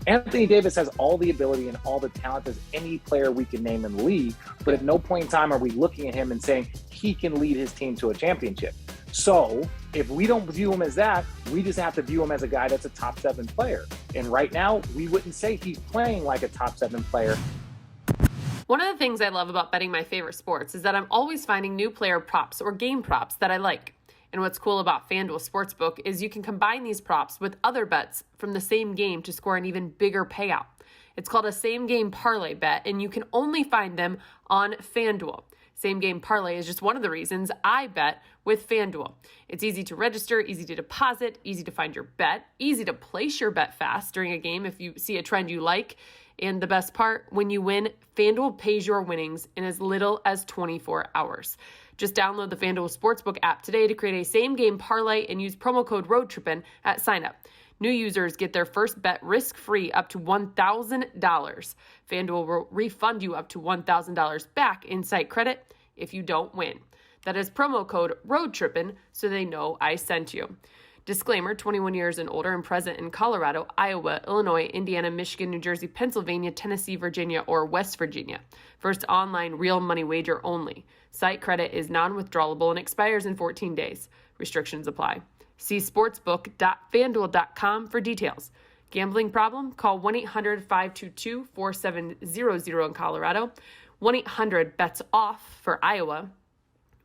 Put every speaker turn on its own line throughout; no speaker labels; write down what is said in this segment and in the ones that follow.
Anthony Davis has all the ability and all the talent as any player we can name in the league, but at no point in time are we looking at him and saying he can lead his team to a championship. So if we don't view him as that, we just have to view him as a guy that's a top 7 player. And right now, we wouldn't say he's playing like a top 7 player.
One of the things I love about betting my favorite sports is that I'm always finding new player props or game props that I like. And what's cool about FanDuel Sportsbook is you can combine these props with other bets from the same game to score an even bigger payout. It's called a same game parlay bet, and you can only find them on FanDuel. Same game parlay is just one of the reasons I bet with FanDuel. It's easy to register, easy to deposit, easy to find your bet, easy to place your bet fast during a game if you see a trend you like. And the best part, when you win, FanDuel pays your winnings in as little as 24 hours. Just download the FanDuel Sportsbook app today to create a same-game parlay and use promo code ROADTRIPPIN at sign-up. New users get their first bet risk-free up to $1,000. FanDuel will refund you up to $1,000 back in site credit if you don't win. That is promo code ROADTRIPPIN so they know I sent you. Disclaimer, 21 years and older and present in Colorado, Iowa, Illinois, Indiana, Michigan, New Jersey, Pennsylvania, Tennessee, Virginia, or West Virginia. First online real money wager only. Site credit is non-withdrawable and expires in 14 days. Restrictions apply. See sportsbook.fanduel.com for details. Gambling problem? Call 1-800-522-4700 in Colorado, 1-800-BETS-OFF for Iowa,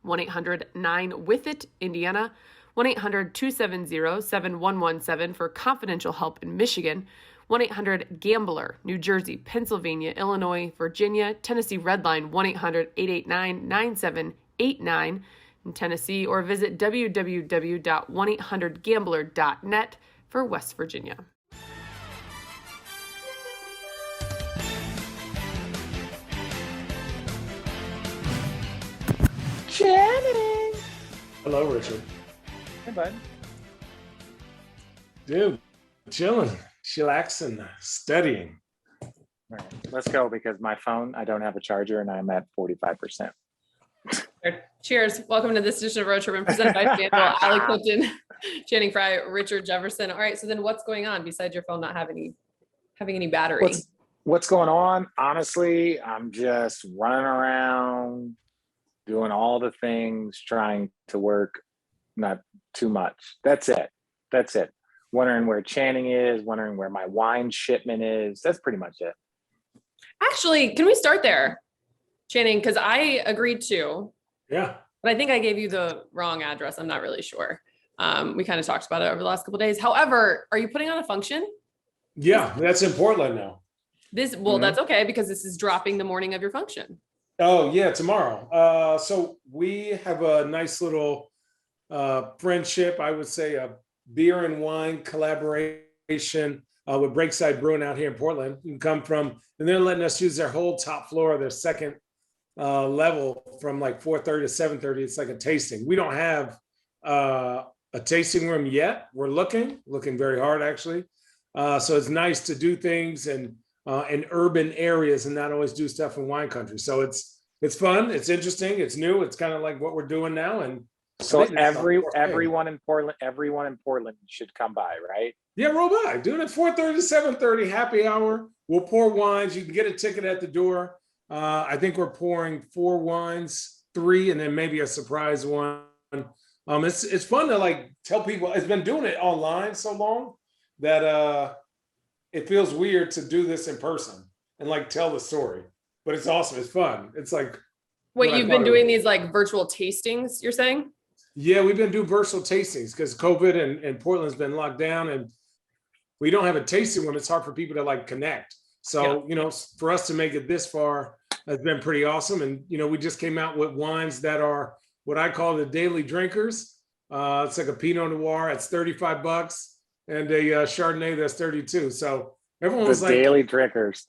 1-800-9-WITH-IT, Indiana, 1-800-270-7117 for confidential help in Michigan, 1-800-GAMBLER, New Jersey, Pennsylvania, Illinois, Virginia, Tennessee Redline, 1-800-889-9789 in Tennessee, or visit www.1800gambler.net for West Virginia.
Channing!
Hello, Richard.
Hey, bud.
Dude, chilling, chillaxing, studying.
All right, let's go because my phone, I don't have a charger and I'm at 45%.
Cheers. Welcome to this edition of Road Trip presented by FanDuel. Ali Clifton, Channing Frye, Richard Jefferson. All right, so then what's going on besides your phone not having any battery?
What's going on? Honestly, I'm just running around, doing all the things, trying to work, not too much. That's it. Wondering where Channing is, wondering where my wine shipment is. That's pretty much it.
Actually, can we start there, Channing? Because I agreed to.
Yeah.
But I think I gave you the wrong address. I'm not really sure. We kind of talked about it over the last couple of days. However, are you putting on a function?
Yeah, that's in Portland now.
That's okay because this is dropping the morning of your function.
Oh, yeah, tomorrow. So we have a nice little friendship, I would say a beer and wine collaboration with Breakside Brewing out here in Portland. You can come from, and they're letting us use their whole top floor of their second level from like 4:30 to 7:30. It's like a tasting. We don't have a tasting room yet. We're looking very hard actually. So it's nice to do things in urban areas and not always do stuff in wine country. So it's fun. It's interesting. It's new. It's kind of like what we're doing now. And
so everyone in Portland should come by, right?
Yeah, roll by. Doing it 4:30 to 7:30, happy hour. We'll pour wines. You can get a ticket at the door. I think we're pouring 4 wines, 3, and then maybe a surprise one. It's fun to like tell people. It's been doing it online so long that it feels weird to do this in person and like tell the story. But it's awesome. It's fun. It's like
wait, you've been doing these like virtual tastings, you're saying?
Yeah, we've been doing virtual tastings because COVID and Portland's been locked down and we don't have a tasting room. It's hard for people to like connect. So, for us to make it this far has been pretty awesome. And, we just came out with wines that are what I call the daily drinkers. It's like a Pinot Noir. It's $35 and a Chardonnay that's $32. So everyone was like, the daily drinkers.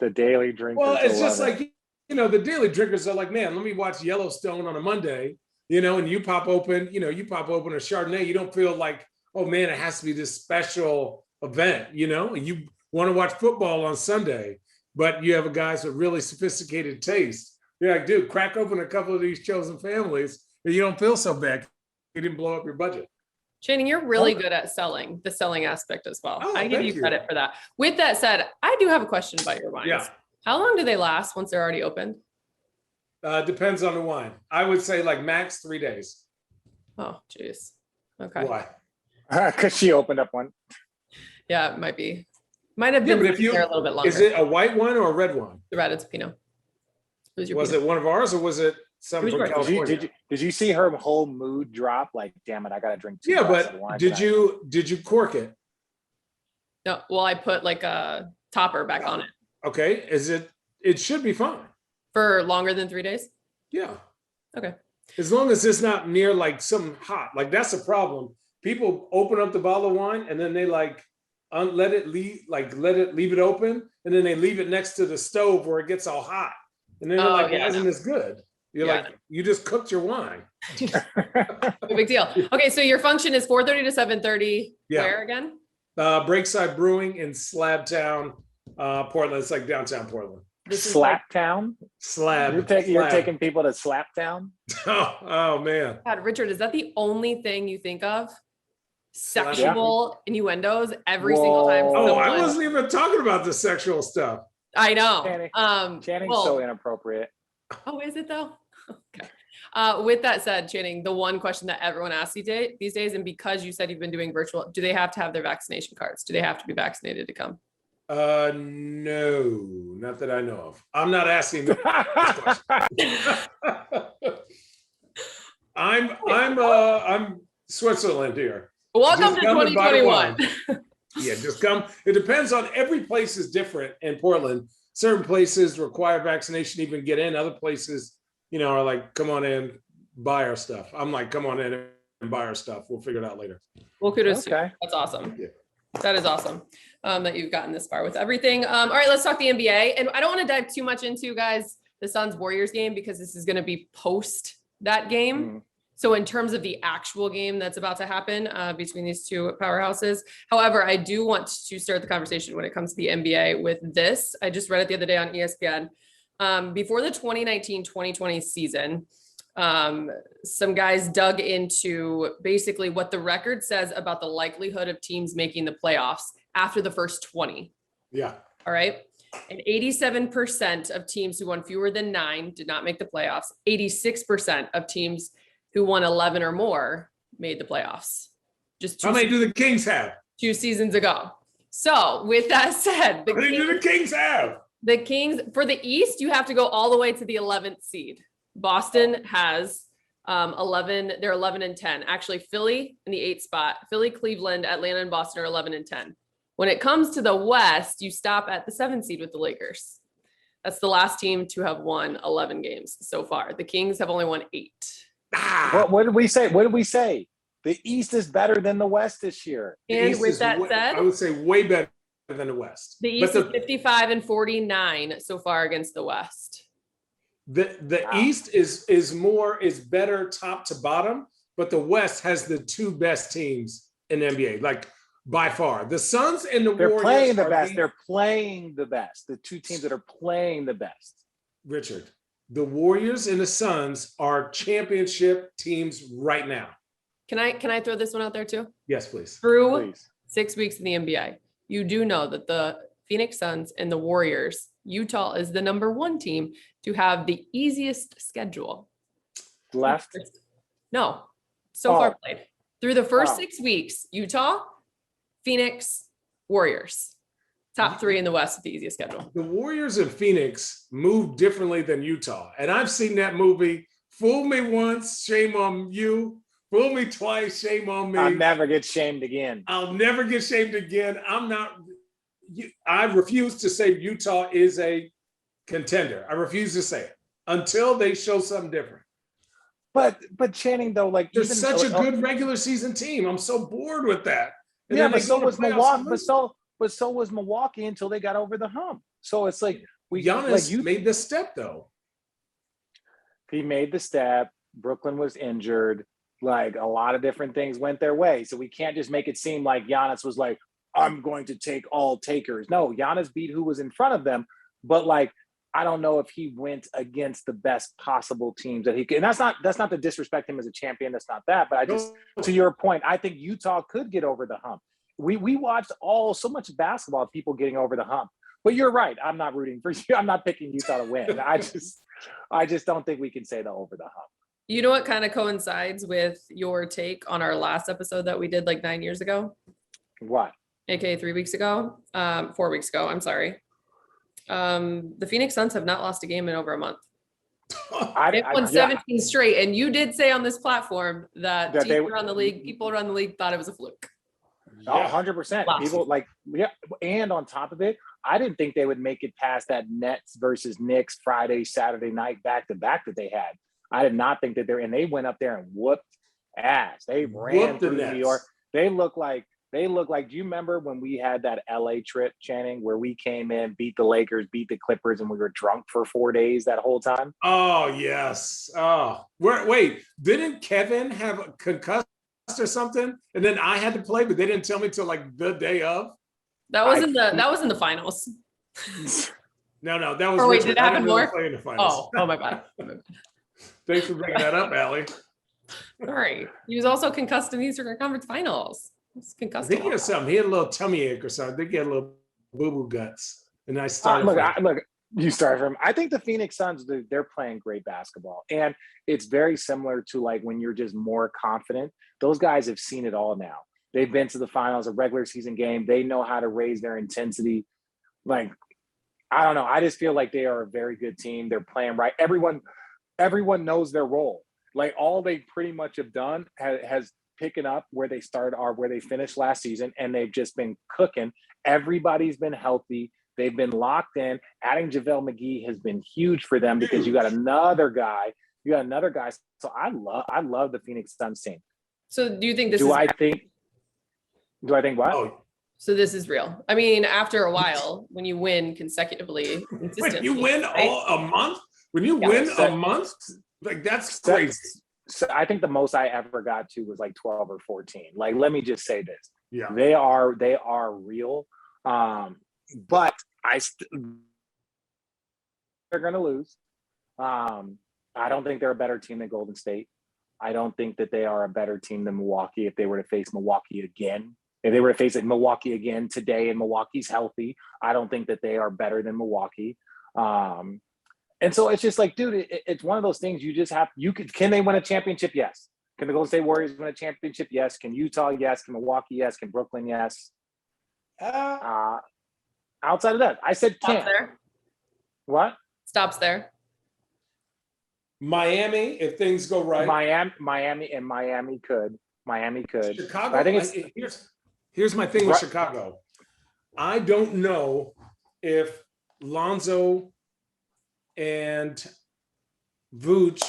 Well,
it's just like, the daily drinkers are like, man, let me watch Yellowstone on a Monday, and you pop open a Chardonnay. You don't feel like, oh man, it has to be this special event, and you want to watch football on Sunday, but you have a guys with really sophisticated taste. You're like, dude, crack open a couple of these chosen families and you don't feel so bad. You didn't blow up your budget.
Channing, you're really good at the selling aspect as well.
Oh,
I give
thank
you credit for that. With that said, I do have a question about your wines.
Yeah.
How long do they last once they're already opened?
Depends on the wine. I would say like max 3 days.
Oh, geez. Okay.
Why?
Because she opened up one.
Yeah, it might be. Might have been
but if
there a little bit longer.
Is it a white wine or a red wine?
The red, it's Pinot.
Was it one of ours or was it something from California?
Did you see her whole mood drop? Like, damn it, I gotta drink 2 glasses of wine.
Did you cork it?
No, well, I put like a topper back on it.
Okay. It should be fine.
For longer than 3 days?
Yeah.
Okay.
As long as it's not near like something hot. Like that's a problem. People open up the bottle of wine and then they like let it leave it open, and then they leave it next to the stove where it gets all hot. And then they're like, why isn't this good? You're like, you just cooked your wine.
No big deal. Okay, so your function is 4:30 to 7:30.
Yeah.
Where again?
Breakside Brewing in Slabtown, Portland. It's like downtown Portland.
Slaptown?
Slab.
You're taking people to Slaptown?
Oh man.
God, Richard, is that the only thing you think of? Sexual innuendos every single time.
Oh, I wasn't even talking about the sexual stuff.
I know.
Channing's so inappropriate.
Oh, is it though? Okay. With that said, Channing, the one question that everyone asks these days, and because you said you've been doing virtual, do they have to have their vaccination cards? Do they have to be vaccinated to come?
No, not that I know of. I'm not asking that question. I'm Switzerland here.
Welcome to 2021.
Yeah, just come. It depends on every place is different in Portland. Certain places require vaccination to even get in. Other places, are like, come on in, buy our stuff. I'm like, come on in and buy our stuff. We'll figure it out later.
Well, kudos to you. That's awesome. Yeah. That is awesome that you've gotten this far with everything. All right, let's talk the NBA. And I don't want to dive too much into, guys, the Suns Warriors game, because this is going to be post that game. So in terms of the actual game that's about to happen between these two powerhouses. However, I do want to start the conversation when it comes to the NBA with this. I just read it the other day on ESPN. Before the 2019-2020 season, some guys dug into basically what the record says about the likelihood of teams making the playoffs after the first 20.
Yeah.
All right. And 87% of teams who won fewer than 9 did not make the playoffs. 86% of teams who won 11 or more made the playoffs. Just
how many do the Kings have?
2 seasons ago. So with that said,
how many do the Kings have?
The Kings, for the East, you have to go all the way to the 11th seed. Boston has 11. They're 11 and 10. Actually, Philly in the 8th spot. Philly, Cleveland, Atlanta, and Boston are 11 and 10. When it comes to the West, you stop at the 7th seed with the Lakers. That's the last team to have won 11 games so far. The Kings have only won 8.
What did we say? The East is better than the West this year.
And with that said,
I would say way better than the West.
The East is 55 and 49 so far against the West.
The East is better top to bottom, but the West has the 2 best teams in the NBA, like by far. The Suns and the Warriors.
They're playing the best. They're playing the best. The 2 teams that are playing the best.
Richard, the Warriors and the Suns are championship teams right now.
Can I throw this one out there too?
Yes, please.
Through 6 weeks in the NBA, you do know that the Phoenix Suns and the Warriors, Utah is the number 1 team to have the easiest schedule.
Left?
No. So far played. Through the first 6 weeks, Utah, Phoenix, Warriors. Top 3 in the West with the easiest schedule.
The Warriors and Phoenix move differently than Utah. And I've seen that movie. Fool me once, shame on you. Fool me twice, shame on me.
I'll never get shamed again.
I'll never get shamed again. I refuse to say Utah is a contender. I refuse to say it until they show something different.
But Channing, though, like
they're such a good regular season team. I'm so bored with that. And
yeah, but so was Milwaukee. But so was Milwaukee until they got over the hump. So it's like
Giannis made the step though.
He made the step. Brooklyn was injured. Like a lot of different things went their way. So we can't just make it seem like Giannis was like, I'm going to take all takers. No, Giannis beat who was in front of them. But like I don't know if he went against the best possible teams that he could. And that's not to disrespect him as a champion. That's not that. But I just, to your point, I think Utah could get over the hump. We watched so much basketball of people getting over the hump. But you're right. I'm not rooting for you. I'm not picking Utah to win. I just don't think we can say the over the hump.
You know what kind of coincides with your take on our last episode that we did like 9 years ago?
What?
AKA 3 weeks ago, 4 weeks ago. I'm sorry. The Phoenix Suns have not lost a game in over a month. They've won 17 straight, and you did say on this platform that people around the league thought it was a fluke.
Oh, 100%. People and on top of it, I didn't think they would make it past that Nets versus Knicks Friday, Saturday night back-to-back that they had. I did not think that they went up there and whooped ass. They ran through New York. They look like, do you remember when we had that LA trip, Channing, where we came in, beat the Lakers, beat the Clippers, and we were drunk for 4 days that whole time?
Oh, yes. Oh, wait, didn't Kevin have a concussed or something? And then I had to play, but they didn't tell me till like the day of.
That was in the finals.
No, that was.
Or wait, did it happen more?
Play in the finals.
Oh my bad.
Thanks for bringing that up, Allie.
Sorry, he was also concussed in the Eastern Conference Finals.
I think he had something. He had a little tummy ache or something. I think he had a little boo-boo guts. And I started.
Look, you started from. I think the Phoenix Suns, they're playing great basketball, and it's very similar to like when you're just more confident. Those guys have seen it all now. They've been to the finals, a regular season game. They know how to raise their intensity. Like, I don't know. I just feel like they are a very good team. They're playing right. Everyone knows their role. Like all they pretty much have done has picking up where they started or where they finished last season, and they've just been cooking. Everybody's been healthy. They've been locked in. Adding JaVale McGee has been huge for them because you got another guy. So I love the Phoenix Suns team.
So do you think this
do I think what?
Oh.
So this is real. I mean, after a while, when you win consecutively,
when you win a month? When you win a month? Like that's crazy.
So I think the most I ever got to was like 12 or 14. Like, let me just say this.
Yeah.
They are real. But they're going to lose. I don't think they're a better team than Golden State. I don't think that they are a better team than Milwaukee if they were to face Milwaukee again. If they were to face Milwaukee again today and Milwaukee's healthy, I don't think that they are better than Milwaukee. And so it's just like, dude, it's one of those things you just have. Can they win a championship? Yes. Can the Golden State Warriors win a championship? Yes. Can Utah? Yes. Can Milwaukee? Yes. Can Brooklyn? Yes. Outside of that, I said
Stops there.
What?
Stops there.
Miami, if things go right.
Miami could.
Chicago.
But I think
here's my thing with Chicago. I don't know if Lonzo and Vooch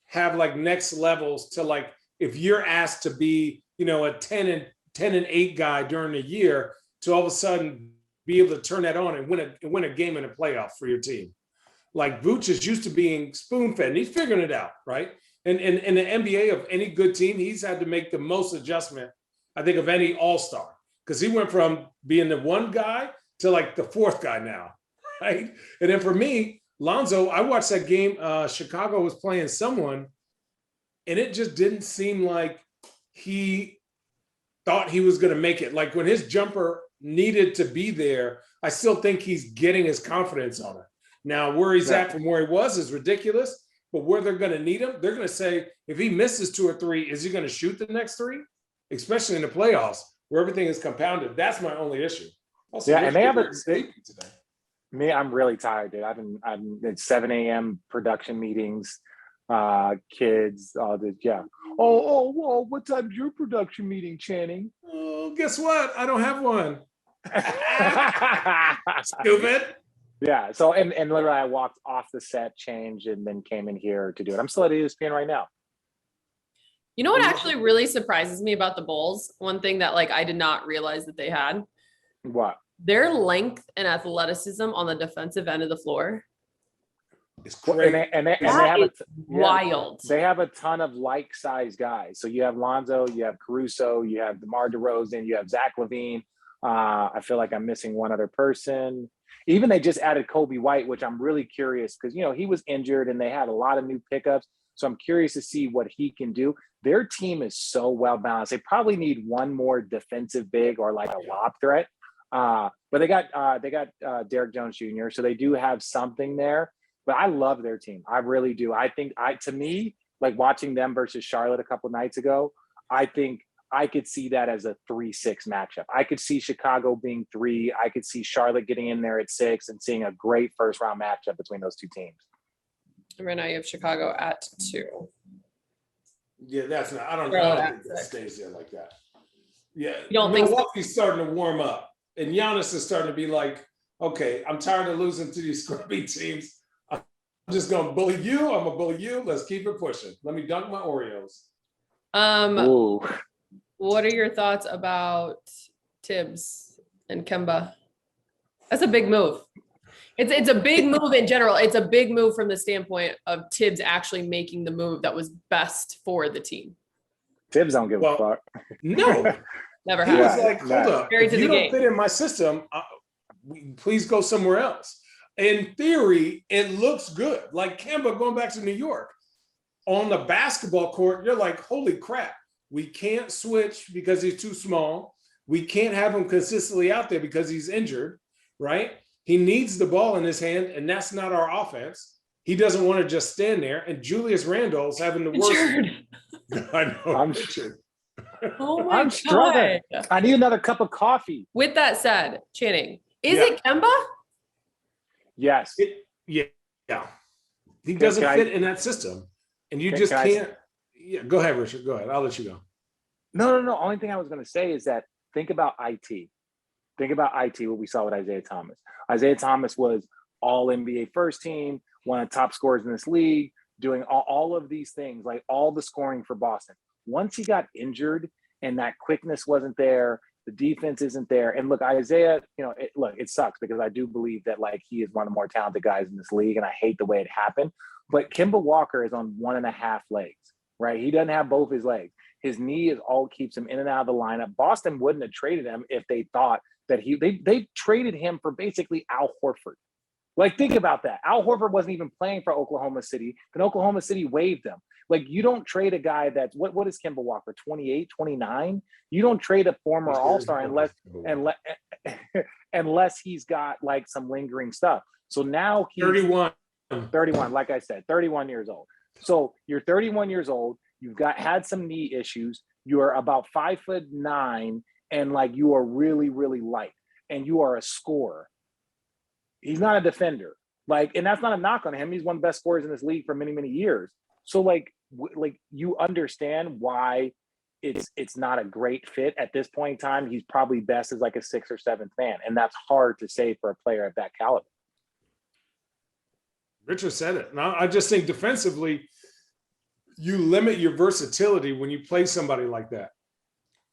have like next levels to like if you're asked to be, a 10 and 8 guy during the year to all of a sudden be able to turn that on and win a game in a playoff for your team. Like Vooch is used to being spoon-fed and he's figuring it out, right? And in the NBA of any good team, he's had to make the most adjustment, I think, of any all-star. Because he went from being the one guy to like the fourth guy now, right? And then for me, Lonzo, I watched that game, Chicago was playing someone, and it just didn't seem like he thought he was going to make it. Like when his jumper needed to be there, I still think he's getting his confidence on it. Now, where he's at from where he was is ridiculous, but where they're going to need him, they're going to say, if he misses 2 or 3, is he going to shoot the next 3? Especially in the playoffs where everything is compounded. That's my only issue. Also,
and they have today. Me, I'm really tired, dude. I'm at 7 a.m. production meetings, kids, all this. Yeah. Oh, what time's your production meeting, Channing?
Oh, guess what? I don't have one. Stupid.
Yeah. So, and literally I walked off the set, changed, and then came in here to do it. I'm still at ESPN right now.
You know what actually really surprises me about the Bulls? One thing that I did not realize that they had.
What?
Their length and athleticism on the defensive end of the floor.
It's great.
And they have
wild.
They have a ton of like-sized guys. So you have Lonzo, you have Caruso, you have DeMar DeRozan, you have Zach LaVine. I feel like I'm missing one other person. Even they just added Kobe White, which I'm really curious because, you know, he was injured and they had a lot of new pickups. So I'm curious to see what he can do. Their team is so well balanced. They probably need one more defensive big or like a lob threat. But they got Derrick Jones Jr., so they do have something there. But I love their team. I really do. I think to me, like watching them versus Charlotte a couple nights ago, I think I could see that as a 3-6 matchup. I could see Chicago being 3. I could see Charlotte getting in there at 6 and seeing a great first round matchup between those two teams.
Right now you have Chicago at 2.
Yeah, that's not. I don't think that stays there like that. Yeah,
you don't think
Milwaukee's starting to warm up, and Giannis is starting to be like, okay, I'm tired of losing to these scrappy teams. I'm just gonna bully you. I'm gonna bully you. Let's keep it pushing. Let me dunk my Oreos.
Ooh.
What are your thoughts about Tibbs and Kemba? That's a big move. It's a big move in general. It's a big move from the standpoint of Tibbs actually making the move that was best for the team.
Tibbs don't give a fuck.
No.
Never
He
has.
was like, hold up. If you don't fit in my system, please go somewhere else. In theory, it looks good. Like Kemba going back to New York. On the basketball court, you're like, holy crap. We can't switch because he's too small. We can't have him consistently out there because he's injured, right? He needs the ball in his hand, and that's not our offense. He doesn't want to just stand there. And Julius Randle's having the worst. I know.
I'm
Oh my
I'm struggling.
God.
I need another cup of coffee.
With that said, Channing, is it Kemba?
Yes.
Yeah. He doesn't fit in that system. And you just can't. Yeah, go ahead, Richard. Go ahead. I'll let you go.
No. Only thing I was going to say is that think about IT. Think about IT, what we saw with Isaiah Thomas. Isaiah Thomas was all NBA first team, one of the top scorers in this league, doing all of these things, like all the scoring for Boston. Once he got injured and that quickness wasn't there, the defense isn't there. And look, Isaiah, you know, it sucks because I do believe that like he is one of the more talented guys in this league, and I hate the way it happened. But Kemba Walker is on 1.5 legs, right? He doesn't have both his legs. His knee is all keeps him in and out of the lineup. Boston wouldn't have traded him if they thought that they traded him for basically Al Horford. Like, think about that. Al Horford wasn't even playing for Oklahoma City, and Oklahoma City waived him. Like, you don't trade a guy that's, what is Kemba Walker, 28, 29? You don't trade a former All-Star unless he's got, like, some lingering stuff. So now he's 31, like I said, 31 years old. So you're 31 years old. You've had some knee issues. You are about 5'9", and, like, you are really, really light, and you are a scorer. He's not a defender. Like, and that's not a knock on him. He's one of the best scorers in this league for many, many years. So like you understand why it's not a great fit at this point in time. He's probably best as like a 6th or 7th man. And that's hard to say for a player of that caliber.
Richard said it. Now, I just think defensively, you limit your versatility when you play somebody like that,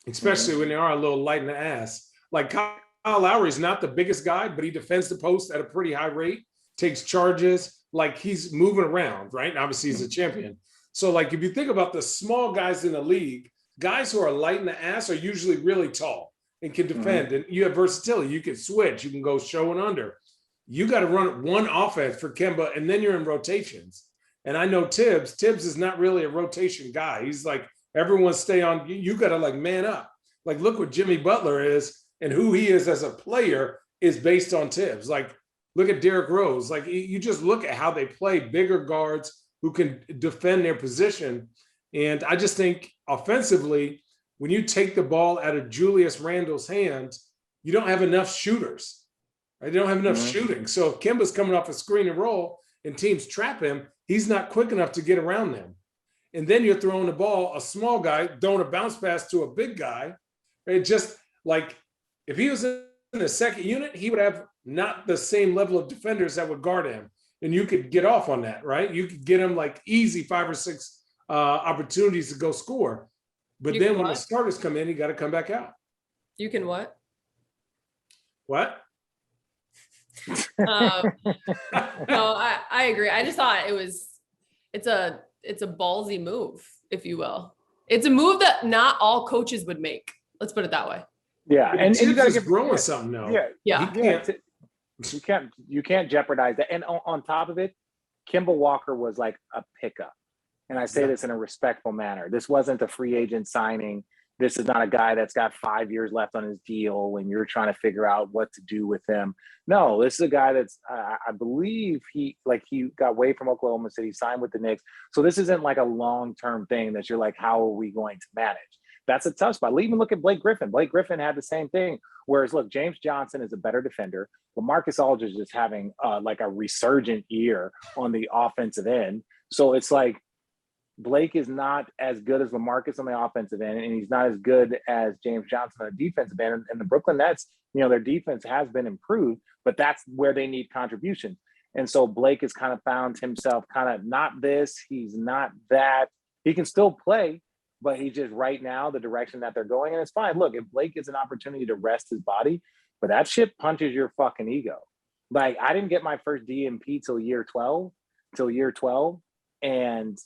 especially when they are a little light in the ass. Like Kyle Lowry's not the biggest guy, but he defends the post at a pretty high rate, takes charges, like he's moving around, right? And obviously he's a champion. So like if you think about the small guys in the league, guys who are light in the ass are usually really tall and can defend. And you have versatility. You can switch. You can go show and under. You got to run one offense for Kemba, and then you're in rotations. And I know Tibbs is not really a rotation guy. He's like, everyone stay on. You got to like man up. Like, look what Jimmy Butler is. And who he is as a player is based on Tibbs. Like, look at Derrick Rose. Like, you just look at how they play, bigger guards who can defend their position. And I just think offensively, when you take the ball out of Julius Randle's hands, you don't have enough shooters. Right? You don't have enough shooting. So if Kemba's coming off a screen and roll and teams trap him, he's not quick enough to get around them. And then you're throwing the ball, a small guy, throwing a bounce pass to a big guy. It just like, if he was in the second unit, he would have not the same level of defenders that would guard him. And you could get off on that, right? You could get him like easy 5 or 6 opportunities to go score. But then when the starters come in, you got to come back out.
You can what?
What?
No, I agree. I just thought it's a ballsy move, if you will. It's a move that not all coaches would make. Let's put it that way.
Yeah, and you got to get
growing something now.
Yeah.
He can't.
You can't jeopardize that. And on top of it, Kemba Walker was like a pickup. And I say this in a respectful manner. This wasn't a free agent signing. This is not a guy that's got 5 years left on his deal and you're trying to figure out what to do with him. No, this is a guy that's, I believe he got away from Oklahoma City, signed with the Knicks. So this isn't like a long-term thing that you're like, how are we going to manage? That's a tough spot. Even look at Blake Griffin. Blake Griffin had the same thing. Whereas, look, James Johnson is a better defender. But Marcus Aldridge is having like a resurgent year on the offensive end. So it's like, Blake is not as good as LaMarcus on the offensive end, and he's not as good as James Johnson on the defensive end. And the Brooklyn Nets, their defense has been improved, but that's where they need contribution. And so Blake has kind of found himself kind of not this, he's not that. He can still play, but he just right now, the direction that they're going, and it's fine. Look, if Blake gets an opportunity to rest his body, but that shit punches your fucking ego. Like, I didn't get my first DMP till year 12, and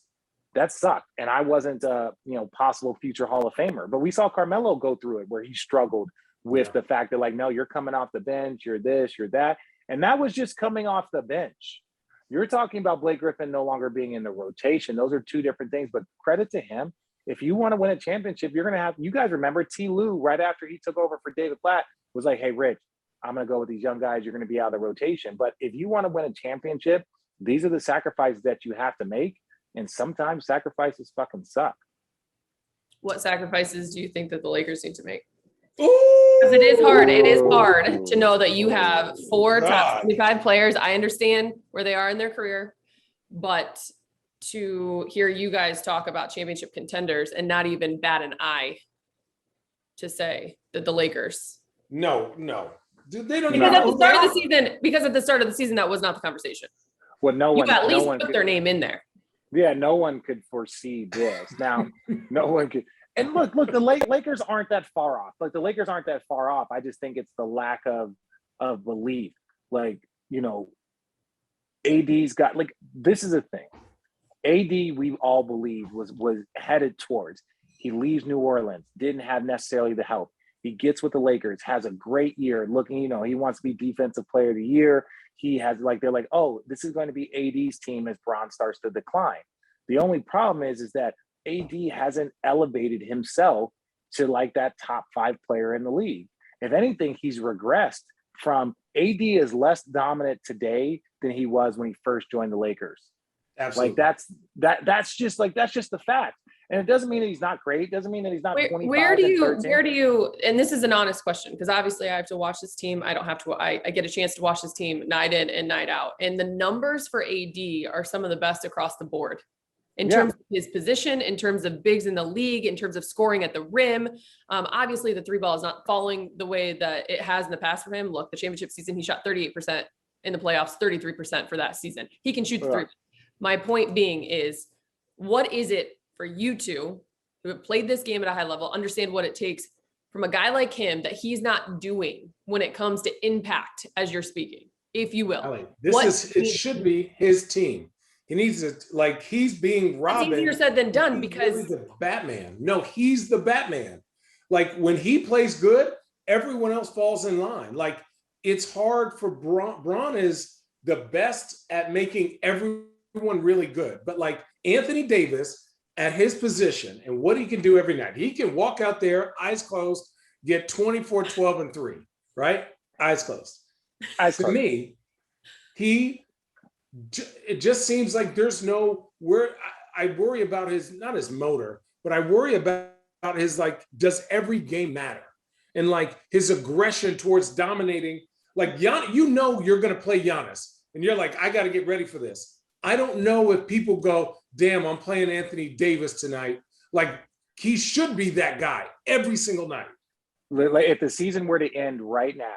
that sucked. And I wasn't a possible future Hall of Famer. But we saw Carmelo go through it where he struggled with the fact that, like, no, you're coming off the bench, you're this, you're that. And that was just coming off the bench. You're talking about Blake Griffin no longer being in the rotation. Those are two different things. But credit to him. If you want to win a championship, you're going to have – you guys remember T. Lue, right after he took over for David Blatt, was like, hey, Rich, I'm going to go with these young guys. You're going to be out of the rotation. But if you want to win a championship, these are the sacrifices that you have to make. And sometimes sacrifices fucking suck.
What sacrifices do you think that the Lakers need to make? Because it is hard. It is hard to know that you have four top 25 players. I understand where they are in their career, but to hear you guys talk about championship contenders and not even bat an eye to say that the Lakers.
No. Dude, they don't
because at the start of the season, that was not the conversation.
Well,
you at least put their name in there.
Yeah, no one could foresee this. Now, no one could. And look, the Lakers aren't that far off. Like, the Lakers aren't that far off. I just think it's the lack of belief. Like, AD's got, like, this is a thing. AD, we all believed was headed towards. He leaves New Orleans, didn't have necessarily the help. He gets with the Lakers, has a great year. Looking, he wants to be Defensive Player of the Year. He has, like, they're like, oh, this is going to be AD's team as Bron starts to decline. The only problem is that AD hasn't elevated himself to like that top 5 player in the league. If anything, he's regressed from AD is less dominant today than he was when he first joined the Lakers.
Absolutely.
Like, that's just the fact. And it doesn't mean that he's not great. It doesn't mean that he's not 25
where do you, and this is an honest question, because obviously I have to watch this team. I don't have to, I get a chance to watch this team night in and night out. And the numbers for AD are some of the best across the board in terms of his position, in terms of bigs in the league, in terms of scoring at the rim. Obviously the 3 ball is not falling the way that it has in the past for him. Look, the championship season, he shot 38% in the playoffs, 33% for that season. He can shoot the 3. My point being is, what is it for you two who have played this game at a high level, understand what it takes from a guy like him that he's not doing when it comes to impact, as you're speaking, if you will?
It should be his team. He needs to, like, he's being Robin.
It's easier said than done because
he's the Batman. No, he's the Batman. Like, when he plays good, everyone else falls in line. Like, it's hard for Bron is the best at making everyone really good. But like Anthony Davis at his position and what he can do every night, he can walk out there, eyes closed, get 24, 12, and 3, right? Eyes closed. To me, it just seems like there's I worry about not his motor, but I worry about his, like, does every game matter? And like his aggression towards dominating, like you're going to play Giannis and you're like, I got to get ready for this. I don't know if people go, damn, I'm playing Anthony Davis tonight. Like, he should be that guy every single night.
Like, if the season were to end right now,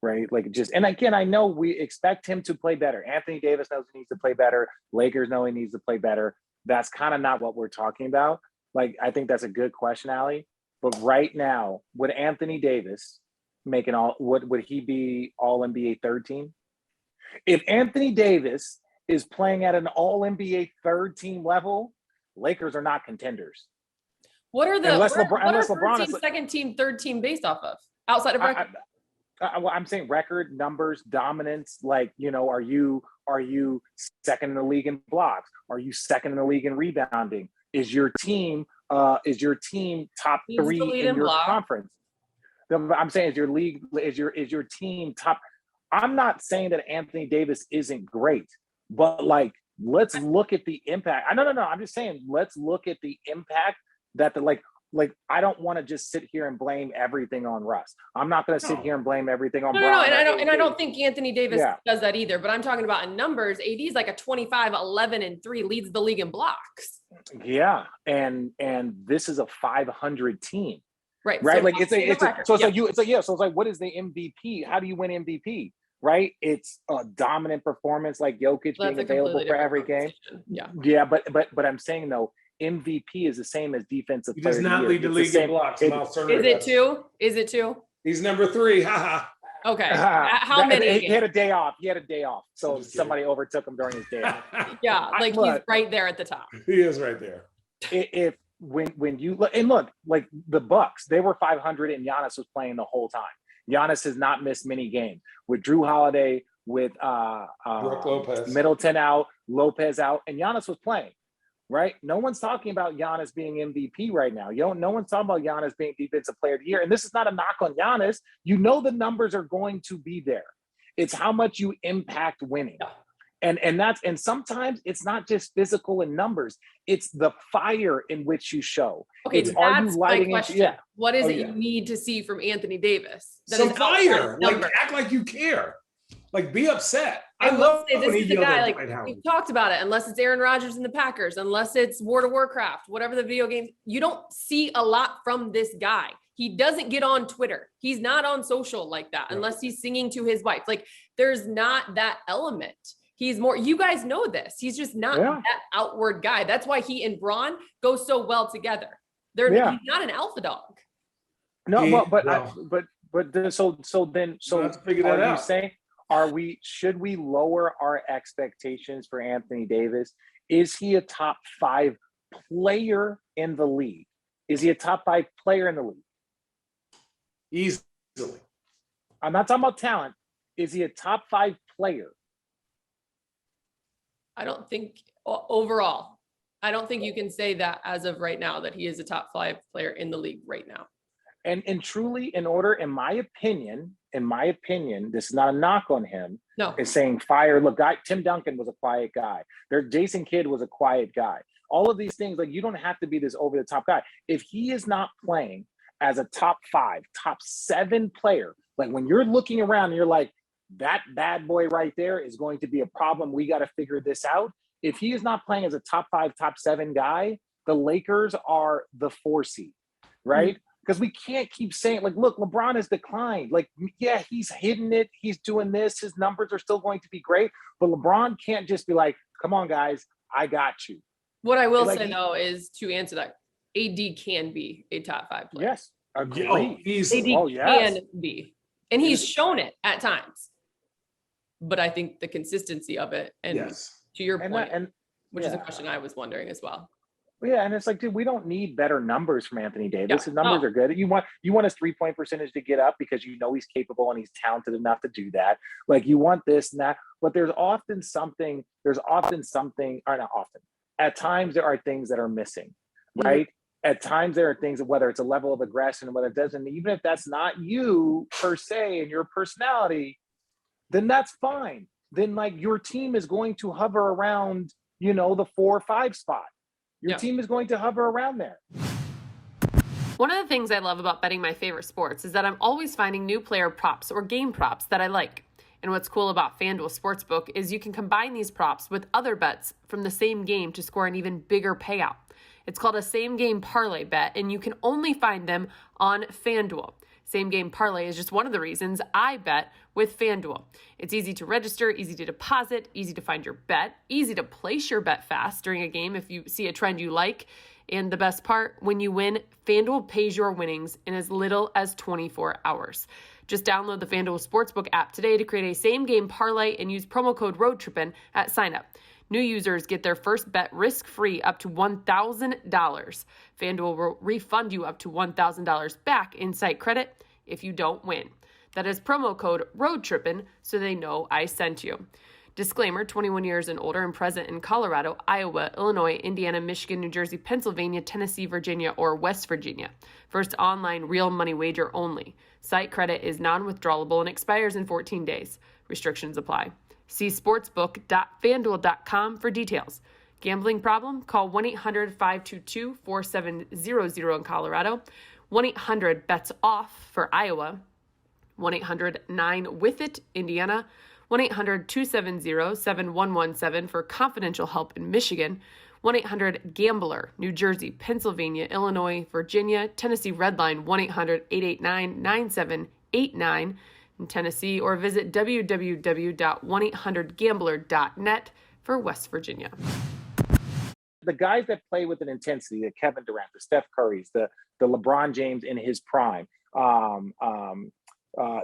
right? Like, just, and again, I know we expect him to play better. Anthony Davis knows he needs to play better. Lakers know he needs to play better. That's kind of not what we're talking about. Like, I think that's a good question, Ali. But right now, would Anthony Davis would he be all NBA third team? If Anthony Davis is playing at an all NBA third team level, Lakers are not contenders.
What are the
unless LeBron is
second team, third team based off of outside of record?
Well, I'm saying record, numbers, dominance. Like, are you second in the league in blocks? Are you second in the league in rebounding? Is your team top
He's the
three
lead
in
in
your
block.
conference? I'm saying is your team top? I'm not saying that Anthony Davis isn't great, but like let's look at the impact. No. I'm just saying let's look at the impact that like I don't want to just sit here and blame everything on Russ. I'm not going to sit
No.
here and blame everything on
No,
Bron.
and I don't think Anthony Davis
Yeah.
does that either. But I'm talking about in numbers. AD's like a 25, 11, and 3, leads the league in blocks.
Yeah, and this is a 500 team,
Right.
right?
So
Like it's like what is the MVP? How do you win MVP? Right? It's a dominant performance, like Jokic being available for every game.
Yeah.
Yeah, but I'm saying though, MVP is the same as defensive
He
player
does
of the
not
year.
lead the
It's
league in
same-
blocks.
it-
Miles Turner
Is it
does.
2? Is it 2?
He's number 3. Ha
Okay. How many?
He had a day off. So
I'm just
somebody overtook him during his day off.
ha.
Yeah, like he's
Look.
right there at the top.
He is right there.
If when you look like the Bucks, they were 500 and Giannis was playing the whole time. Giannis has not missed many games with Drew Holiday, with
Brook Lopez.
Middleton out, Lopez out, and Giannis was playing. Right? No one's talking about Giannis being MVP right now. No one's talking about Giannis being Defensive Player of the Year. And this is not a knock on Giannis. You know the numbers are going to be there. It's how much you impact winning. And sometimes it's not just physical in numbers. It's the fire in which you show.
Okay,
It's
that's
are you
my
lighting
question.
into
What is
Oh,
it
yeah.
you need to see from Anthony Davis? That
Some
is
fire.
outside
Like
numbers?
act like you care. Like be upset.
I
I
will
love
say this
when he
is the
yelled
guy,
at
like
Dwight Howard.
we've talked about it, unless it's Aaron Rodgers and the Packers, unless it's World of Warcraft, whatever the video games, you don't see a lot from this guy. He doesn't get on Twitter. He's not on social like that unless he's singing to his wife. Like there's not that element. He's more, you guys know this. He's just not that outward guy. That's why he and Braun go so well together. He's not an alpha dog.
No,
He-
so
Let's figure that
are you
out.
saying should we lower our expectations for Anthony Davis? Is he a top 5 player in the league? Is he a top 5 player in the league?
Easily.
I'm not talking about talent. Is he a top 5 player?
I don't think overall, I don't think you can say that as of right now that he is a top 5 player in the league right now.
And truly, in my opinion, this is not a knock on him.
No.
Is saying fire. Look, Tim Duncan was a quiet guy. Jason Kidd was a quiet guy. All of these things, like you don't have to be this over the top guy. If he is not playing as a top 5, top 7 player, like when you're looking around and you're like, that bad boy right there is going to be a problem. We got to figure this out. If he is not playing as a top 5, top 7 guy, the Lakers are the 4 seed, right? Because we can't keep saying, like, look, LeBron has declined. Like, yeah, he's hidden it. He's doing this. His numbers are still going to be great. But LeBron can't just be like, come on, guys, I got you.
What I will say, though, is to answer that, AD can be a top 5 player.
Yes, agree.
Oh, easily.
AD can be. And he's shown it at times. But I think the consistency of it, and
Yes.
to your point, which is a
yeah.
question I was wondering as well.
Yeah, and it's like, dude, we don't need better numbers from Anthony Davis.
Yeah.
His numbers are good. You want his 3-point percentage to get up because you know he's capable and he's talented enough to do that. Like you want this and that, but there's often something, or not often. At times there are things that are missing, right? At times there are things, whether it's a level of aggression, whether it doesn't, even if that's not you per se and your personality, then that's fine. Then like your team is going to hover around, the 4 or 5 spot. Your team is going to hover around there.
One of the things I love about betting my favorite sports is that I'm always finding new player props or game props that I like. And what's cool about FanDuel Sportsbook is you can combine these props with other bets from the same game to score an even bigger payout. It's called a same game parlay bet, and you can only find them on FanDuel. Same game parlay is just one of the reasons I bet with FanDuel. It's easy to register, easy to deposit, easy to find your bet, easy to place your bet fast during a game if you see a trend you like. And the best part, when you win, FanDuel pays your winnings in as little as 24 hours. Just download the FanDuel Sportsbook app today to create a same game parlay and use promo code ROADTRIPPIN at signup. New users get their first bet risk-free up to $1,000. FanDuel will refund you up to $1,000 back in site credit if you don't win. That is promo code ROADTRIPPIN so they know I sent you. Disclaimer, 21 years and older and present in Colorado, Iowa, Illinois, Indiana, Michigan, New Jersey, Pennsylvania, Tennessee, Virginia, or West Virginia. First online real money wager only. Site credit is non-withdrawable and expires in 14 days. Restrictions apply. See sportsbook.fanduel.com for details. Gambling problem? Call 1-800-522-4700 in Colorado, 1-800-BETS-OFF for Iowa, 1-800-9-WITH-IT, Indiana, 1-800-270-7117 for confidential help in Michigan, 1-800-GAMBLER, New Jersey, Pennsylvania, Illinois, Virginia, Tennessee Redline, 1-800-889-9789 in Tennessee, or visit www.1800gambler.net for West Virginia.
The guys that play with an intensity, the Kevin Durant, the Steph Currys, the LeBron James in his prime,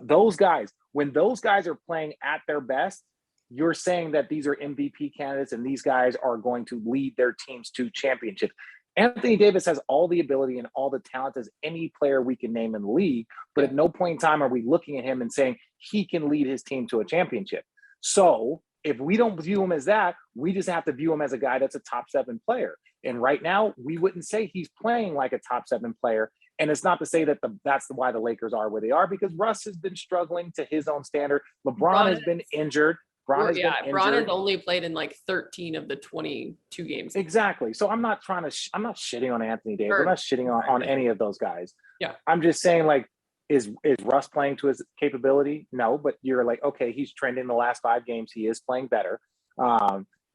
those guys, when those guys are playing at their best, you're saying that these are MVP candidates and these guys are going to lead their teams to championships. Anthony Davis has all the ability and all the talent as any player we can name in the league, but at no point in time are we looking at him and saying he can lead his team to a championship. So if we don't view him as that, we just have to view him as a guy that's a top 7 player. And right now, we wouldn't say he's playing like a top 7 player. And it's not to say that that's why the Lakers are where they are, because Russ has been struggling to his own standard. LeBron has been injured.
Bron has only played in like 13 of the 22 games.
Exactly. So I'm not I'm not shitting on Anthony Davis. I'm not shitting on any of those guys.
Yeah.
I'm just saying, like, is Russ playing to his capability? No, but you're like, okay, he's trending the last 5 games. He is playing better.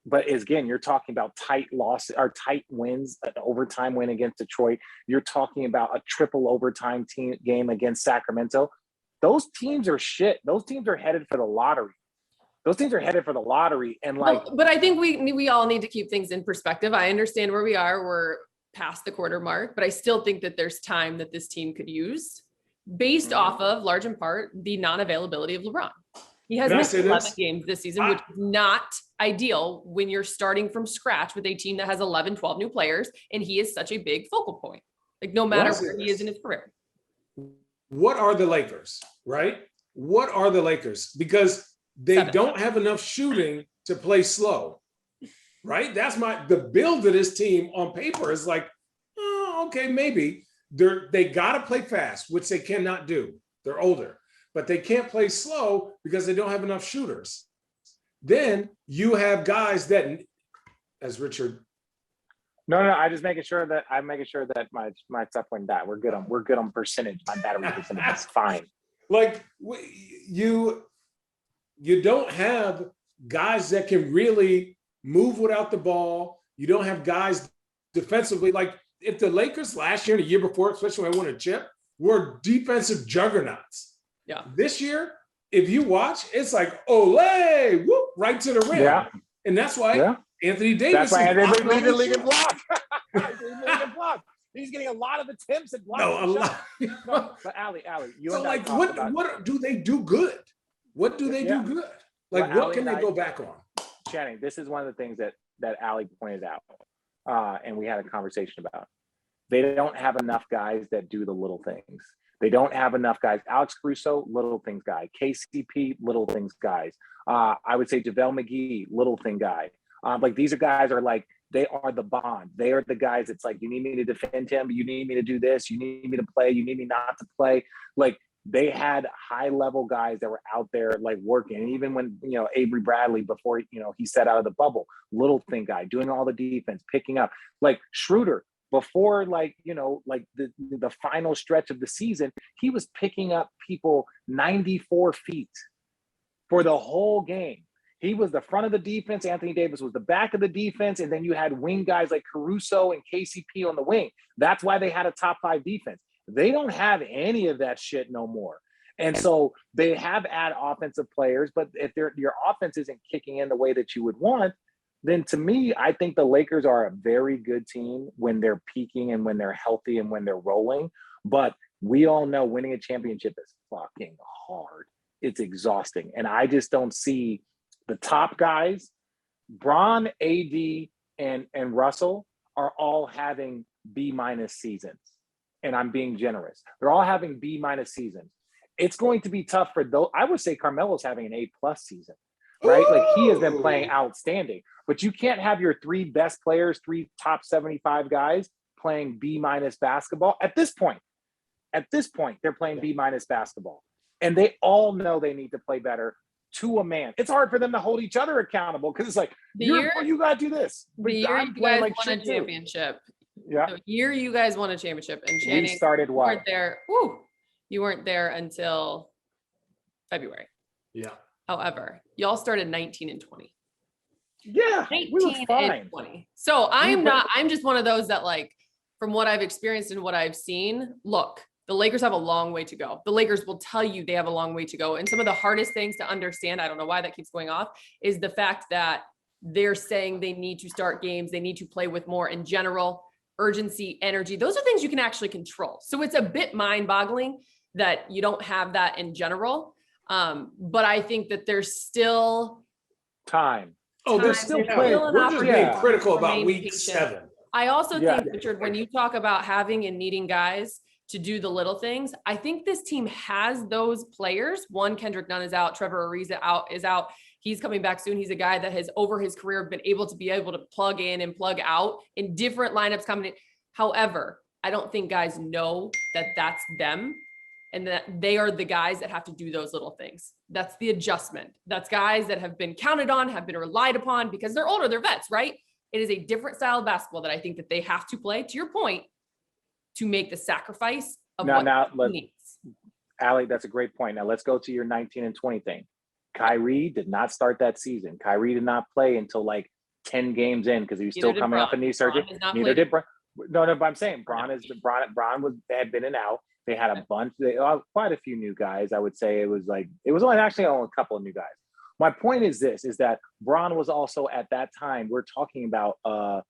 But again, you're talking about tight wins, an overtime win against Detroit. You're talking about a triple overtime game against Sacramento. Those teams are shit. Those teams are headed for the lottery. And
but I think we all need to keep things in perspective. I understand where we are. We're past the quarter mark, but I still think that there's time that this team could use based off of, large in part, the non-availability of LeBron. He has missed 11 games this season, which is not ideal when you're starting from scratch with a team that has 11, 12 new players, and he is such a big focal point, like no matter where he is in his career.
What are the Lakers, right? What are the Lakers? Because they don't have enough shooting to play slow, right? That's the build of this team on paper is like, oh, okay, maybe. They got to play fast, which they cannot do. They're older, but they can't play slow because they don't have enough shooters. Then you have guys that, as Richard.
No, I'm just making sure that my stuff went down. We're good on percentage. My battery percentage is fine.
Like you don't have guys that can really move without the ball. You don't have guys defensively. Like if the Lakers last year and the year before, especially when I won a chip, were defensive juggernauts.
Yeah.
This year, if you watch, it's like, ole, whoop, right to the rim. Yeah. And that's why Anthony Davis.
That's why Anthony leads the league in block. He's getting a lot of attempts at blocking.
No, a lot.
But Allie, you
so
and
like, what do they do good? What do they do good? Like, what can they go back on?
Channing, this is one of the things that Allie pointed out, and we had a conversation about. They don't have enough guys that do the little things. They don't have enough guys. Alex Caruso, little things guy. KCP, little things guys. I would say JaVale McGee, little thing guy. Like these are guys are like, they are the bond. They are the guys. It's like, you need me to defend him. You need me to do this. You need me to play. You need me not to play. Like they had high level guys that were out there like working. And even when, Avery Bradley, before, he set out of the bubble, little thing guy, doing all the defense, picking up like Schroeder. Before, the final stretch of the season, he was picking up people 94 feet for the whole game. He was the front of the defense. Anthony Davis was the back of the defense. And then you had wing guys like Caruso and KCP on the wing. That's why they had a top 5 defense. They don't have any of that shit no more. And so they have offensive players, but if your offense isn't kicking in the way that you would want, then to me, I think the Lakers are a very good team when they're peaking and when they're healthy and when they're rolling. But we all know winning a championship is fucking hard. It's exhausting. And I just don't see the top guys, Bron, AD, and Russell are all having B- seasons. And I'm being generous. They're all having B- seasons. it's going to be tough for those. I would say Carmelo's having an A+ season, right? Like he has been playing outstanding, but you can't have your 3 best players, 3 top 75 guys playing B- basketball at this point. At this point, they're playing B- basketball, and they all know they need to play better to a man. It's hard for them to hold each other accountable because it's like, you got to do this.
The year
I'm
you
playing
guys
like
won a
shit too.
championship.
Yeah.
The year you guys won a championship, and Channing,
We started
you
what?
weren't there. You weren't there until February.
Yeah.
However, y'all started 19 and 20.
Yeah,
19
we were fine.
and 20. So I'm just one of those that, like, from what I've experienced and what I've seen, look, the Lakers have a long way to go. The Lakers will tell you they have a long way to go. And some of the hardest things to understand, I don't know why that keeps going off, is the fact that they're saying they need to start games. They need to play with more in general urgency, energy. Those are things you can actually control. So it's a bit mind-boggling that you don't have that in general. But I think that there's still
time.
Oh, there's still plenty. We're just being critical about week 7.
I also think, Richard, when you talk about having and needing guys to do the little things, I think this team has those players. One, Kendrick Nunn is out. Trevor Ariza is out. He's coming back soon. He's a guy that has, over his career, been able to plug in and plug out in different lineups coming in. However, I don't think guys know that that's them and that they are the guys that have to do those little things. That's the adjustment. That's guys that have been counted on, have been relied upon because they're older, they're vets, right? It is a different style of basketball that I think that they have to play, to your point, to make the sacrifice of what he needs.
Allie, that's a great point. Now let's go to your 19 and 20 thing. Kyrie did not start that season. Kyrie did not play until like 10 games in because he was still coming off a knee surgery. Neither did Bron. No, but I'm saying Bron had been and out. They had a bunch, quite a few new guys. I would say it was only actually a couple of new guys. My point is this: is that Bron was also at that time. We're talking about a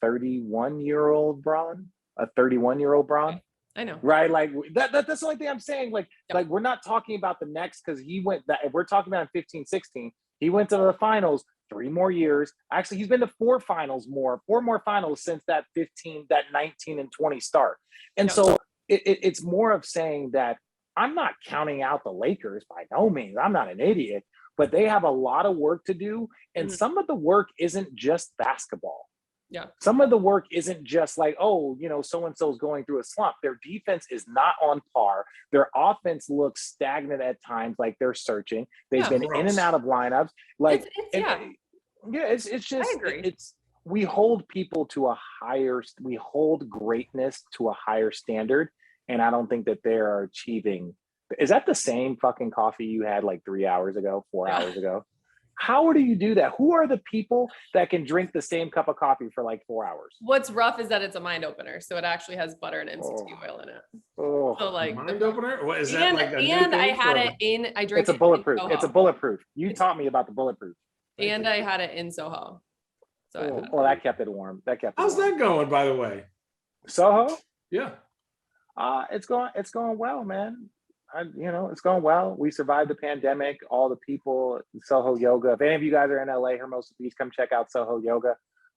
31-year-old Bron,
I know,
right? Like that's the only thing I'm saying. Like we're not talking about the next because he went. If we're talking about 15, 16, he went to the finals 3 more years. Actually, he's been to 4 more finals since that 19 and 20 start. And so it's more of saying that I'm not counting out the Lakers by no means. I'm not an idiot, but they have a lot of work to do. And some of the work isn't just basketball.
Yeah.
Some of the work isn't just like, so-and-so's going through a slump. Their defense is not on par. Their offense looks stagnant at times, like they're searching. They've been in and out of lineups. Like, it's just,
I agree.
We hold people to we hold greatness to a higher standard. And I don't think that they're achieving. Is that the same fucking coffee you had like 3 hours ago, 4 hours ago? How do you do that? Who are the people that can drink the same cup of coffee for like 4 hours?
What's rough is that it's a mind opener. So it actually has butter and MCT oil in it. So like
mind opener? What is that like?
I drank
it's a bulletproof. It's a bulletproof. You taught me about the bulletproof.
And I had it in SoHo. So
that kept it warm.
How's that going, by the way?
SoHo?
Yeah.
It's going well, man. It's going well. We survived the pandemic. All the people, SoHo Yoga. If any of you guys are in LA, Hermosa Beach, come check out SoHo Yoga.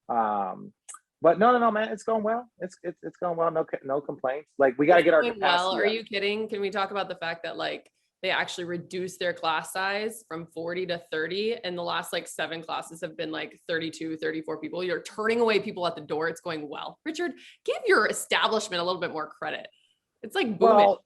But no, man, it's going well. It's going well. No complaints. Like we got to get our capacity.
Well, are you kidding? Can we talk about the fact that like they actually reduced their class size from 40 to 30, and the last like 7 classes have been like 32, 34 people. You're turning away people at the door. It's going well. Richard, give your establishment a little bit more credit. It's like booming.
Well,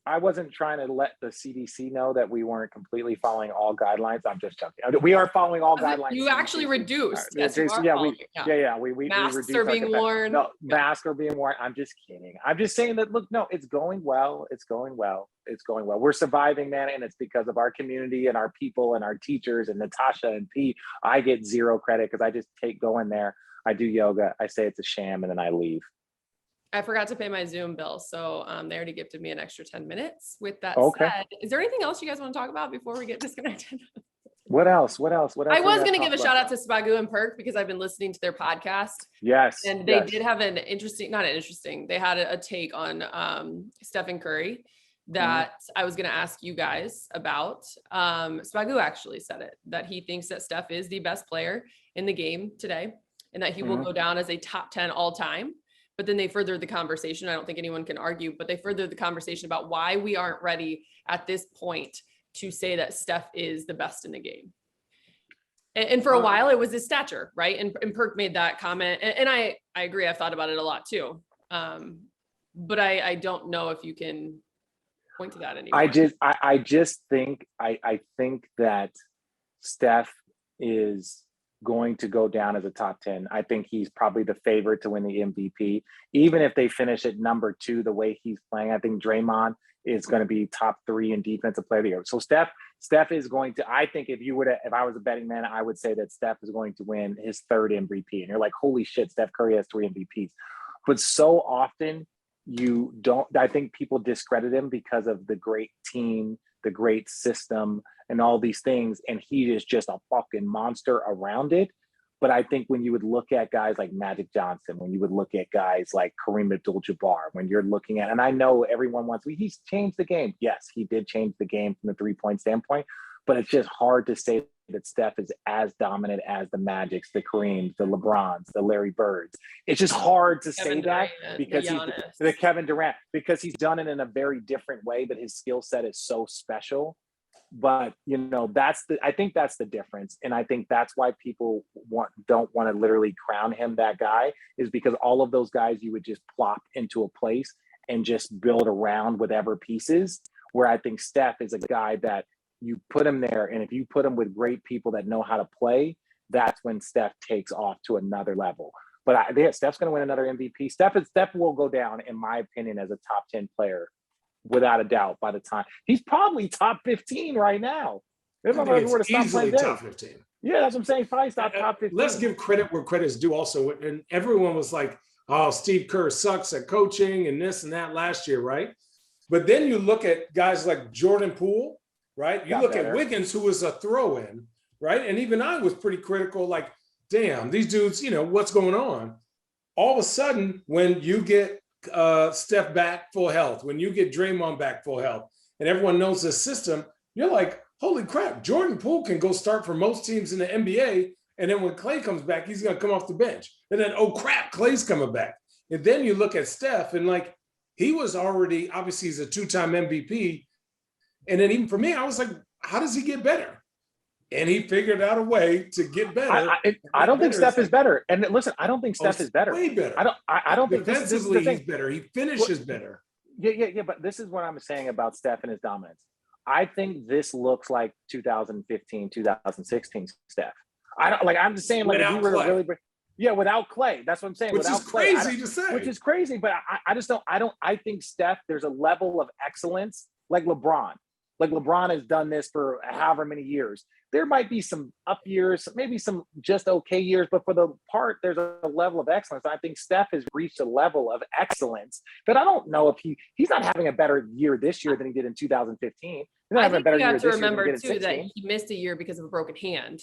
I wasn't trying to let the CDC know that we weren't completely following all guidelines. I'm just joking. We are following all guidelines.
You actually reduced.
Yes, we
masks
reduced
are being worn.
No, masks are being worn. I'm just kidding. I'm just saying that. Look, no, it's going well. It's going well. We're surviving, man, and it's because of our community and our people and our teachers and Natasha and Pete. I get 0 credit because I just going there. I do yoga. I say it's a sham, and then I leave.
I forgot to pay my Zoom bill, so they already gifted me an extra 10 minutes. With that said, is there anything else you guys want to talk about before we get disconnected?
What else?
I was going to give a shout out to Spagu and Perk because I've been listening to their podcast.
Yes.
And they did have they had a take on Steph Curry that I was going to ask you guys about. Spagu actually said it, that he thinks that Steph is the best player in the game today and that he will go down as a top 10 all time. but then they furthered the conversation. I don't think anyone can argue, but they furthered the conversation about why we aren't ready at this point to say that Steph is the best in the game. And for a while it was his stature, right? And Perk made that comment. And I agree. I've thought about it a lot too. But I don't know if you can point to that anymore.
I just think that Steph is going to go down as a top 10. I think he's probably the favorite to win the MVP. Even if they finish at number 2, the way he's playing, I think Draymond is going to be top 3 in defensive player of the year. So Steph is going to, I think if I was a betting man, I would say that Steph is going to win his 3rd MVP. And you're like, holy shit, Steph Curry has 3 MVPs. But so often I think people discredit him because of the great team, the great system, and all these things. And he is just a fucking monster around it. But I think when you would look at guys like Magic Johnson, when you would look at guys like Kareem Abdul-Jabbar, when you're looking at, and I know everyone he's changed the game. Yes, he did change the game from the 3-point standpoint, but it's just hard to say that Steph is as dominant as the Magics, the Kareems, the LeBrons, the Larry Birds. It's just hard to say that because he's the Kevin Durant, because he's done it in a very different way, but his skill set is so special. But I think that's the difference, and I think that's why people don't want to literally crown him that guy, is because all of those guys you would just plop into a place and just build around whatever pieces. Where I think Steph is a guy that you put him there, and if you put him with great people that know how to play, that's when Steph takes off to another level. But Steph's going to win another MVP. Steph will go down, in my opinion, as a top 10 player. Without a doubt, by the time he's probably top 15 right now.
Easily top 15.
Yeah, that's what I'm saying. Probably top 15.
Let's give credit where credit is due also. And everyone was like, oh, Steve Kerr sucks at coaching and this and that last year, right? But then you look at guys like Jordan Poole, right? You look at Wiggins, who was a throw-in, right? And even I was pretty critical, like, damn, these dudes, what's going on? All of a sudden, when you get Steph back full health, when you get Draymond back full health, and everyone knows the system, you're like, holy crap, Jordan Poole can go start for most teams in the NBA, and then when Klay comes back, he's going to come off the bench. And then, oh crap, Klay's coming back. And then you look at Steph, and like, he was already, obviously he's a 2-time MVP, and then even for me, I was like, how does he get better? And he figured out a way to get better.
I don't think Steph is better. And listen, I don't think Steph is better.
Way better.
I don't think
defensively he's better. He finishes better.
Yeah. But this is what I'm saying about Steph and his dominance. I think this looks like 2015, 2016 Steph. I'm just saying, like, if you were to really bring, without Klay. That's what I'm saying.
Which is crazy to say.
Which is crazy, but I think Steph, there's a level of excellence like LeBron. Like LeBron has done this for however many years. There might be some up years, maybe some just okay years, but for the part, there's a level of excellence. I think Steph has reached a level of excellence that I don't know if he's not having a better year this year than he did in 2015. He's not having a better year this year than he did in 2016.
That he missed a year because of a broken hand.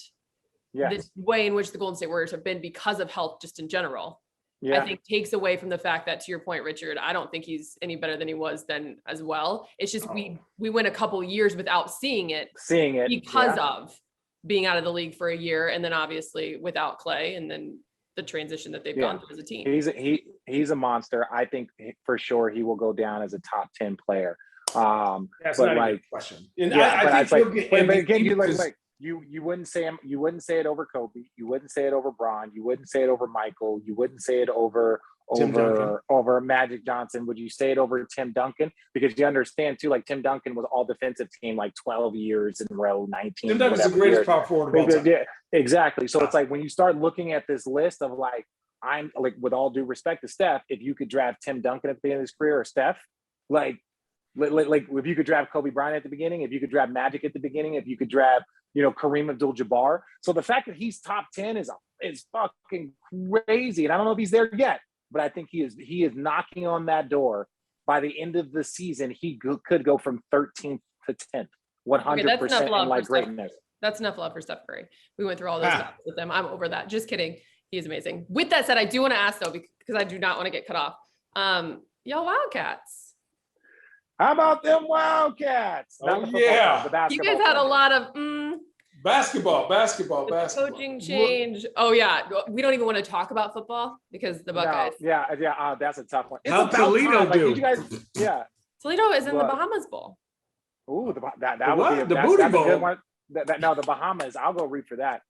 Yeah.
The way in which the Golden State Warriors have been because of health just in general.
Yeah.
I think takes away from the fact that, to your point, Richard, I don't think he's any better than he was then as well. It's just we went a couple years without seeing it because of being out of the league for a year, and then obviously without Klay, and then the transition that they've gone through as a team.
He's a monster. I think for sure he will go down as a top 10 player.
That's not a question. And I think
you wouldn't say him. You wouldn't say it over Kobe. You wouldn't say it over Bron. You wouldn't say it over Michael. You wouldn't say it over Magic Johnson. Would you say it over Tim Duncan? Because you understand too, like Tim Duncan was all defensive team like 12 years in a row, 19.
Tim Duncan's the greatest power forward of all time.
Yeah, exactly. So it's like when you start looking at this list of like, I'm like, with all due respect to Steph, if you could draft Tim Duncan at the beginning of his career, or Steph, like if you could draft Kobe Bryant at the beginning, if you could draft Magic at the beginning, if you could draft Kareem Abdul-Jabbar. So the fact that he's top 10 is fucking crazy. And I don't know if he's there yet, but I think he is knocking on that door. By the end of the season, he could go from 13th to 10th, 100% in like greatness.
That's enough love for Steph Curry. We went through all those stuff with them. I'm over that. Just kidding. He is amazing. With that said, I do want to ask though, because I do not want to get cut off. Y'all Wildcats.
How about them Wildcats?
Oh, yeah.
You guys had a lot of
Basketball.
The coaching change. Oh yeah, we don't even want to talk about football because the Buckeyes.
No, yeah. That's a tough one.
How'd Toledo do?
Did you guys? Yeah.
Toledo is in the Bahamas Bowl.
Ooh, that
The
would be
what? The Booty
that's
Bowl.
a good one. No, the Bahamas. I'll go root for that.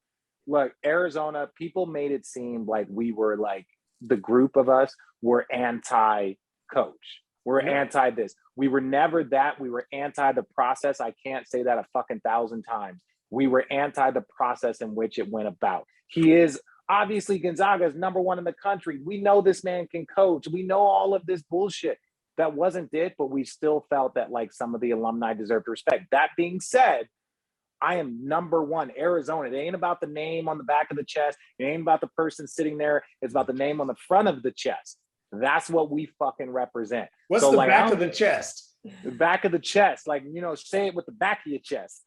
Look, Arizona. People made it seem like we were like the group of us were anti-coach. We're anti this. We were never that. We were anti the process. I can't say that a fucking 1,000 times. We were anti the process in which it went about. He is obviously Gonzaga is #1 in the country. We know this man can coach. We know all of this bullshit. That wasn't it, but we still felt that like some of the alumni deserved respect. That being said, I am #1 Arizona. It ain't about the name on the back of the chest. It ain't about the person sitting there. It's about the name on the front of the chest. That's what we fucking represent.
What's
so,
the
like,
back of the chest?
The back of the chest. Like, say it with the back of your chest.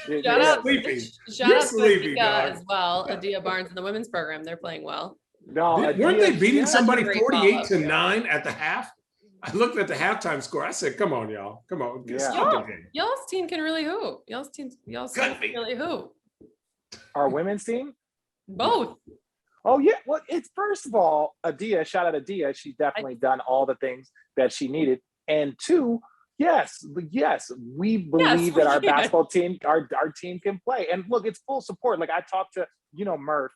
Shout out
sleepy,
to as well. Adia Barnes in the women's program. They're playing well.
No,
weren't they beating somebody 48-9
follow.
at the half? I looked at the halftime score. I said, come on, y'all. Come on.
Y'all's team can really hoop. Y'all's team can really hoop.
Our women's team?
Both.
Oh, yeah. Well, it's first of all, Adia, shout out Adia. She's definitely done all the things that she needed. And two, yes, we believe that our basketball team, our team can play. And look, it's full support. Like I talked to, Murph.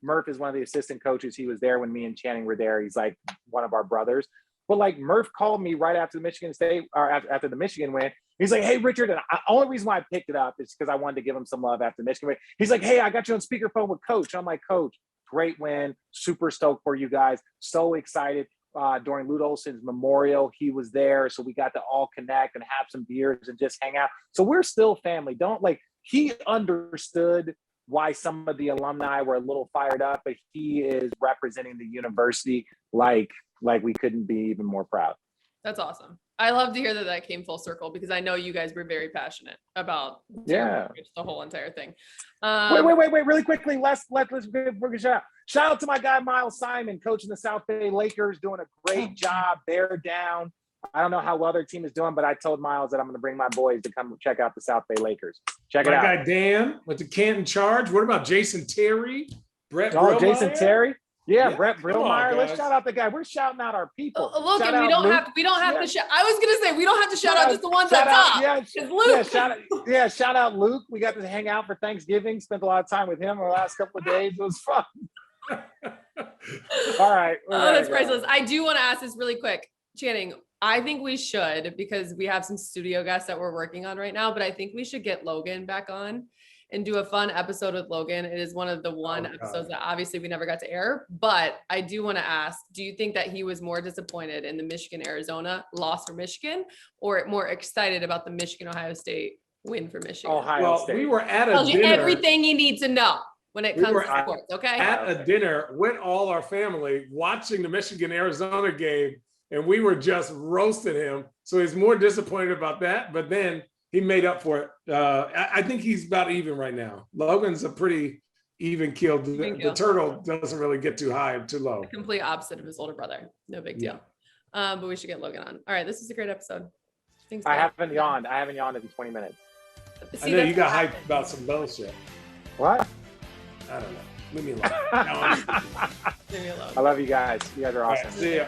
Murph is one of the assistant coaches. He was there when me and Channing were there. He's like one of our brothers. But like Murph called me right after the Michigan State or after the Michigan win. He's like, hey, Richard, and the only reason why I picked it up is because I wanted to give him some love after the Michigan win. He's like, hey, I got you on speakerphone with Coach. I'm like, Coach, great win. Super stoked for you guys. So excited. During Lute Olson's memorial, he was there. So we got to all connect and have some beers and just hang out. So we're still family. He understood why some of the alumni were a little fired up, but he is representing the university like we couldn't be even more proud.
That's awesome. I love to hear that came full circle because I know you guys were very passionate about the whole entire thing.
Wait, really quickly. Let's give a shout out. Shout out to my guy, Miles Simon, coaching the South Bay Lakers, doing a great job. They're down. I don't know how well their team is doing, but I told Miles that I'm going to bring my boys to come check out the South Bay Lakers. Check it out.
My guy, Dan, with the Canton Charge. What about Jason Terry?
Jason Terry? Yeah, Brett
come
Brillmeyer.
on,
Let's shout out the guy. We're shouting out our people.
Look, and we don't have to shout. I was gonna say we don't have to shout out just the ones at top.
Luke. Shout out Luke. We got to hang out for Thanksgiving. Spent a lot of time with him over the last couple of days. It was fun. All right.
That's priceless. I do want to ask this really quick, Channing. I think we should, because we have some studio guests that we're working on right now, but I think we should get Logan back on and do a fun episode with Logan. It is one of the episodes that obviously we never got to air, but I do want to ask, do you think that he was more disappointed in the Michigan-Arizona loss for Michigan, or more excited about the Michigan-Ohio State win for Michigan?
Ohio State.
We were at a
Tells you
dinner.
everything you need to know when it comes to sports, okay?
At a dinner with all our family watching the Michigan-Arizona game, and we were just roasting him. So he's more disappointed about that, but then he made up for it. I think he's about even right now. Logan's a pretty even keel. The turtle doesn't really get too high and too low.
The complete opposite of his older brother. No big deal. But we should get Logan on. All right, this is a great episode. Thanks.
I haven't yawned in 20 minutes.
I know you got hyped about some bullshit.
What?
I don't know. Leave me alone.
Leave me alone.
I love you guys. You guys are awesome.
Right, see ya.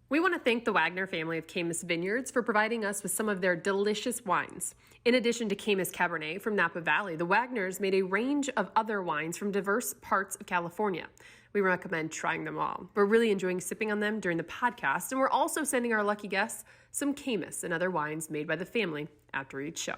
We want to thank the Wagner family of Caymus Vineyards for providing us with some of their delicious wines. In addition to Caymus Cabernet from Napa Valley, the Wagners made a range of other wines from diverse parts of California. We recommend trying them all. We're really enjoying sipping on them during the podcast, and we're also sending our lucky guests some Caymus and other wines made by the family after each show.